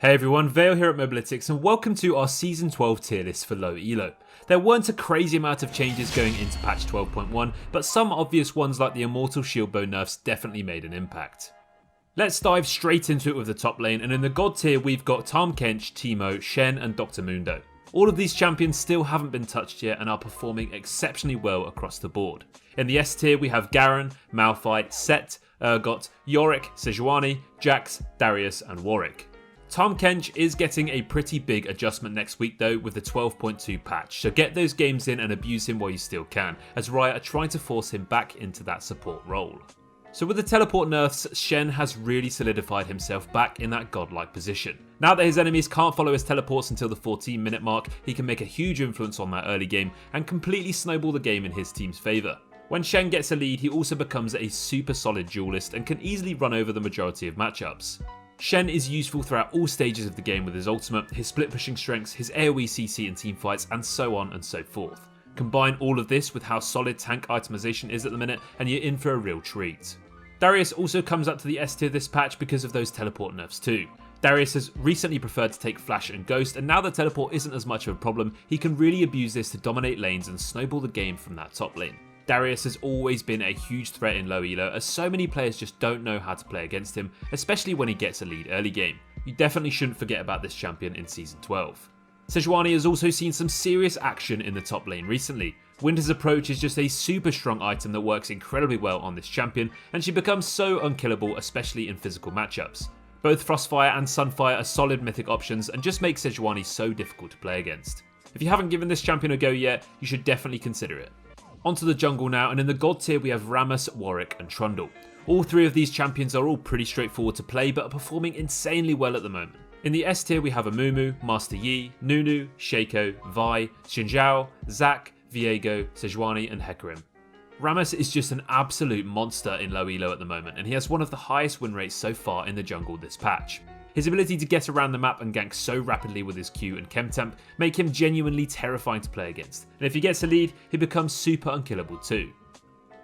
Hey everyone, Vale here at Mobalytics and welcome to our Season 12 tier list for low elo. There weren't a crazy amount of changes going into patch 12.1, but some obvious ones like the Immortal Shield Bow nerfs definitely made an impact. Let's dive straight into it with the top lane, and in the God tier we've got Tahm Kench, Teemo, Shen and Dr. Mundo. All of these champions still haven't been touched yet and are performing exceptionally well across the board. In the S tier we have Garen, Malphite, Sett, Urgot, Yorick, Sejuani, Jax, Darius and Warwick. Tahm Kench is getting a pretty big adjustment next week though with the 12.2 patch, so get those games in and abuse him while you still can, as Riot are trying to force him back into that support role. So with the teleport nerfs, Shen has really solidified himself back in that godlike position. Now that his enemies can't follow his teleports until the 14-minute mark, he can make a huge influence on that early game and completely snowball the game in his team's favour. When Shen gets a lead, he also becomes a super solid duelist and can easily run over the majority of matchups. Shen is useful throughout all stages of the game with his ultimate, his split pushing strengths, his AoE CC in teamfights and so on and so forth. Combine all of this with how solid tank itemization is at the minute and you're in for a real treat. Darius also comes up to the S tier this patch because of those teleport nerfs too. Darius has recently preferred to take Flash and Ghost, and now that teleport isn't as much of a problem, he can really abuse this to dominate lanes and snowball the game from that top lane. Darius has always been a huge threat in low elo, as so many players just don't know how to play against him, especially when he gets a lead early game. You definitely shouldn't forget about this champion in Season 12. Sejuani has also seen some serious action in the top lane recently. Winter's Approach is just a super strong item that works incredibly well on this champion, and she becomes so unkillable, especially in physical matchups. Both Frostfire and Sunfire are solid mythic options and just make Sejuani so difficult to play against. If you haven't given this champion a go yet, you should definitely consider it. Onto the jungle now, and in the God tier we have Rammus, Warwick and Trundle. All three of these champions are all pretty straightforward to play but are performing insanely well at the moment. In the S tier we have Amumu, Master Yi, Nunu, Shaco, Vi, Xinjiao, Zac, Viego, Sejuani and Hecarim. Rammus is just an absolute monster in low elo at the moment, and he has one of the highest win rates so far in the jungle this patch. His ability to get around the map and gank so rapidly with his Q and Chem Temp make him genuinely terrifying to play against, and if he gets a lead, he becomes super unkillable too.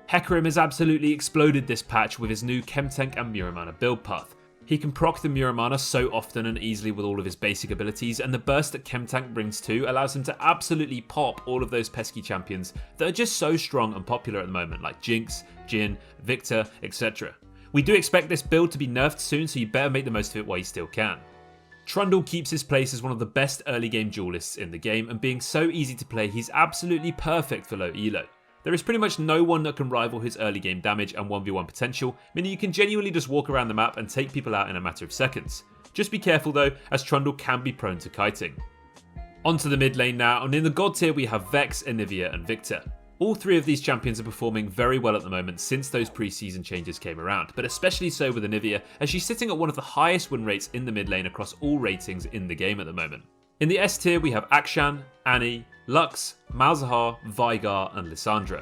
Hecarim has absolutely exploded this patch with his new Chemtank and Muramana build path. He can proc the Muramana so often and easily with all of his basic abilities, and the burst that Chemtank brings too allows him to absolutely pop all of those pesky champions that are just so strong and popular at the moment, like Jinx, Jhin, Victor, etc. We do expect this build to be nerfed soon, so you better make the most of it while you still can. Trundle keeps his place as one of the best early game duelists in the game, and being so easy to play, he's absolutely perfect for low elo. There is pretty much no one that can rival his early game damage and 1v1 potential, meaning you can genuinely just walk around the map and take people out in a matter of seconds. Just be careful though, as Trundle can be prone to kiting. Onto the mid lane now, and in the God tier we have Vex, Anivia and Victor. All three of these champions are performing very well at the moment since those pre-season changes came around, but especially so with Anivia, as she's sitting at one of the highest win rates in the mid lane across all ratings in the game at the moment. In the S tier we have Akshan, Annie, Lux, Malzahar, Veigar and Lissandra.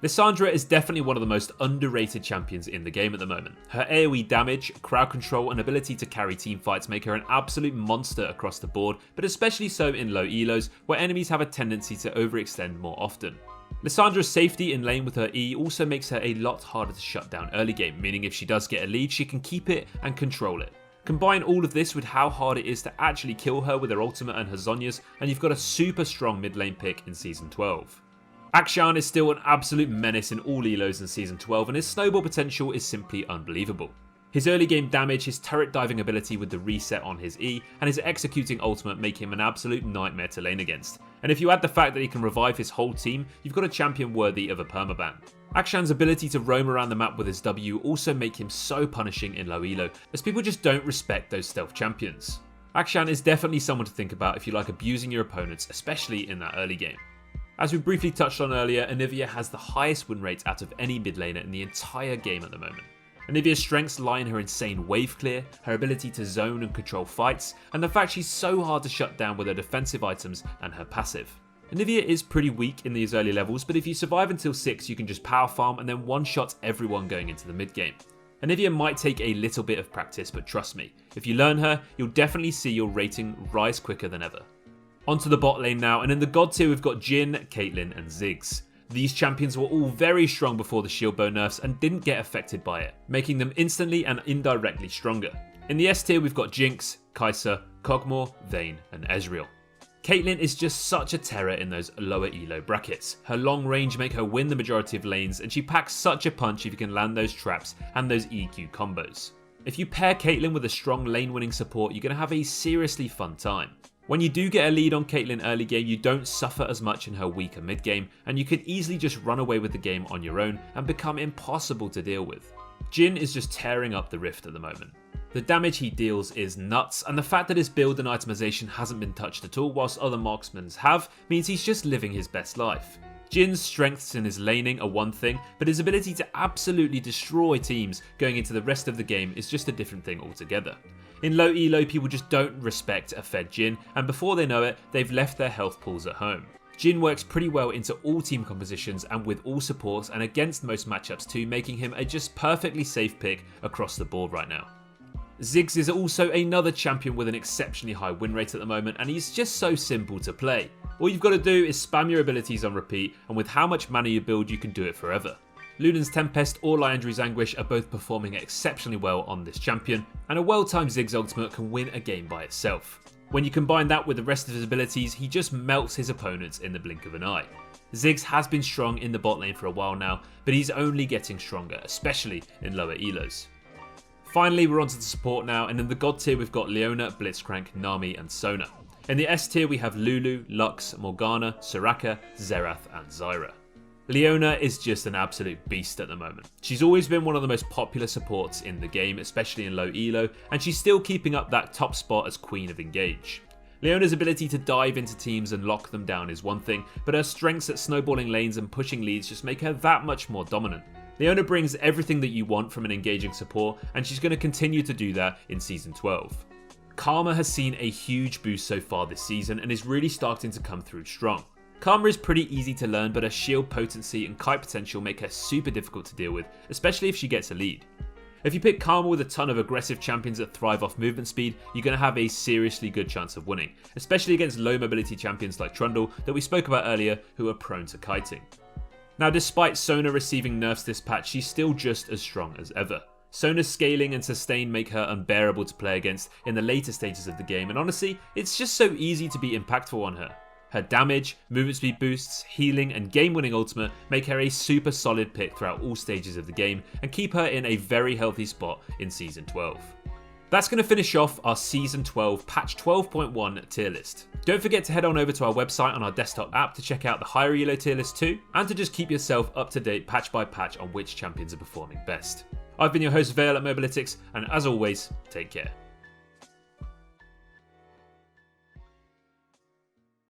Lissandra is definitely one of the most underrated champions in the game at the moment. Her AoE damage, crowd control and ability to carry team fights make her an absolute monster across the board, but especially so in low elos where enemies have a tendency to overextend more often. Lissandra's safety in lane with her E also makes her a lot harder to shut down early game, meaning if she does get a lead, she can keep it and control it. Combine all of this with how hard it is to actually kill her with her ultimate and her Zhonya's, and you've got a super strong mid lane pick in Season 12. Akshan is still an absolute menace in all elos in Season 12, and his snowball potential is simply unbelievable. His early game damage, his turret diving ability with the reset on his E, and his executing ultimate make him an absolute nightmare to lane against. And if you add the fact that he can revive his whole team, you've got a champion worthy of a permaban. Akshan's ability to roam around the map with his W also make him so punishing in low elo, as people just don't respect those stealth champions. Akshan is definitely someone to think about if you like abusing your opponents, especially in that early game. As we briefly touched on earlier, Anivia has the highest win rate out of any mid laner in the entire game at the moment. Anivia's strengths lie in her insane wave clear, her ability to zone and control fights, and the fact she's so hard to shut down with her defensive items and her passive. Anivia is pretty weak in these early levels, but if you survive until 6 you can just power farm and then one-shot everyone going into the mid game. Anivia might take a little bit of practice, but trust me, if you learn her, you'll definitely see your rating rise quicker than ever. Onto the bot lane now, and in the God tier we've got Jhin, Caitlyn and Ziggs. These champions were all very strong before the shield bow nerfs and didn't get affected by it, making them instantly and indirectly stronger. In the S tier we've got Jinx, Kai'Sa, Kog'Maw, Vayne and Ezreal. Caitlyn is just such a terror in those lower elo brackets. Her long range make her win the majority of lanes, and she packs such a punch if you can land those traps and those EQ combos. If you pair Caitlyn with a strong lane winning support, you're going to have a seriously fun time. When you do get a lead on Caitlyn early game, you don't suffer as much in her weaker mid game, and you can easily just run away with the game on your own and become impossible to deal with. Jhin is just tearing up the Rift at the moment. The damage he deals is nuts, and the fact that his build and itemization hasn't been touched at all whilst other marksmen have means he's just living his best life. Jhin's strengths in his laning are one thing, but his ability to absolutely destroy teams going into the rest of the game is just a different thing altogether. In low elo, people just don't respect a fed Jhin, and before they know it, they've left their health pools at home. Jhin works pretty well into all team compositions and with all supports and against most matchups too, making him a just perfectly safe pick across the board right now. Ziggs is also another champion with an exceptionally high win rate at the moment, and he's just so simple to play. All you've got to do is spam your abilities on repeat, and with how much mana you build you can do it forever. Lunan's Tempest or Liandry's Anguish are both performing exceptionally well on this champion, and a well-timed Ziggs ultimate can win a game by itself. When you combine that with the rest of his abilities, he just melts his opponents in the blink of an eye. Ziggs has been strong in the bot lane for a while now, but he's only getting stronger, especially in lower elos. Finally, we're onto the support now, and in the God tier we've got Leona, Blitzcrank, Nami and Sona. In the S tier we have Lulu, Lux, Morgana, Soraka, Xerath and Zyra. Leona is just an absolute beast at the moment. She's always been one of the most popular supports in the game, especially in low elo, and she's still keeping up that top spot as Queen of Engage. Leona's ability to dive into teams and lock them down is one thing, but her strengths at snowballing lanes and pushing leads just make her that much more dominant. Leona brings everything that you want from an engaging support, and she's going to continue to do that in Season 12. Karma has seen a huge boost so far this season and is really starting to come through strong. Karma is pretty easy to learn, but her shield potency and kite potential make her super difficult to deal with, especially if she gets a lead. If you pick Karma with a ton of aggressive champions that thrive off movement speed, you're going to have a seriously good chance of winning, especially against low mobility champions like Trundle that we spoke about earlier who are prone to kiting. Now, despite Sona receiving nerfs this patch, she's still just as strong as ever. Sona's scaling and sustain make her unbearable to play against in the later stages of the game, and honestly, it's just so easy to be impactful on her. Her damage, movement speed boosts, healing and game-winning ultimate make her a super solid pick throughout all stages of the game and keep her in a very healthy spot in Season 12. That's going to finish off our Season 12 Patch 12.1 tier list. Don't forget to head on over to our website on our desktop app to check out the High-ELO tier list too, and to just keep yourself up to date patch by patch on which champions are performing best. I've been your host Vale at Mobalytics, and as always, take care.